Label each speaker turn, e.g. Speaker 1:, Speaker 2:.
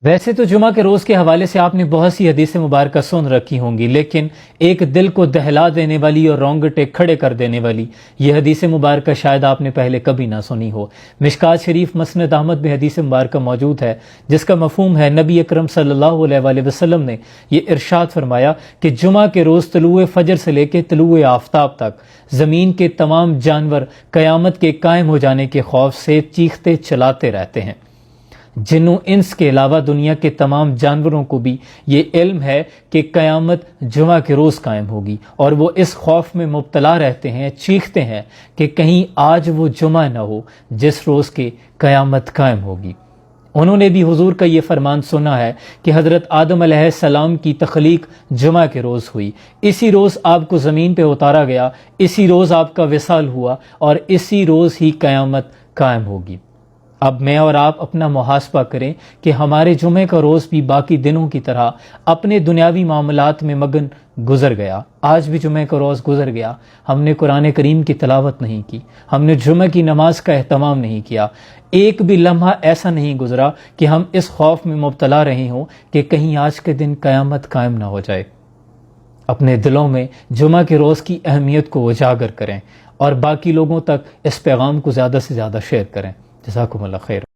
Speaker 1: ویسے تو جمعہ کے روز کے حوالے سے آپ نے بہت سی حدیث مبارکہ سن رکھی ہوں گی، لیکن ایک دل کو دہلا دینے والی اور رونگٹے کھڑے کر دینے والی یہ حدیث مبارکہ شاید آپ نے پہلے کبھی نہ سنی ہو۔ مشکوٰۃ شریف مسند احمد میں حدیث مبارکہ موجود ہے، جس کا مفہوم ہے نبی اکرم صلی اللہ علیہ وآلہ وسلم نے یہ ارشاد فرمایا کہ جمعہ کے روز طلوع فجر سے لے کے طلوع آفتاب تک زمین کے تمام جانور قیامت کے قائم ہو جانے کے خوف سے چیختے چلاتے رہتے ہیں۔ جن و انس کے علاوہ دنیا کے تمام جانوروں کو بھی یہ علم ہے کہ قیامت جمعہ کے روز قائم ہوگی، اور وہ اس خوف میں مبتلا رہتے ہیں، چیختے ہیں کہ کہیں آج وہ جمعہ نہ ہو جس روز کے قیامت قائم ہوگی۔ انہوں نے بھی حضور کا یہ فرمان سنا ہے کہ حضرت آدم علیہ السلام کی تخلیق جمعہ کے روز ہوئی، اسی روز آپ کو زمین پہ اتارا گیا، اسی روز آپ کا وصال ہوا، اور اسی روز ہی قیامت قائم ہوگی۔ اب میں اور آپ اپنا محاسبہ کریں کہ ہمارے جمعے کا روز بھی باقی دنوں کی طرح اپنے دنیاوی معاملات میں مگن گزر گیا۔ آج بھی جمعے کا روز گزر گیا، ہم نے قرآن کریم کی تلاوت نہیں کی، ہم نے جمعہ کی نماز کا اہتمام نہیں کیا، ایک بھی لمحہ ایسا نہیں گزرا کہ ہم اس خوف میں مبتلا رہے ہوں کہ کہیں آج کے دن قیامت قائم نہ ہو جائے۔ اپنے دلوں میں جمعہ کے روز کی اہمیت کو اجاگر کریں اور باقی لوگوں تک اس پیغام کو زیادہ سے زیادہ شیئر کریں۔ جزاکم اللہ خیر۔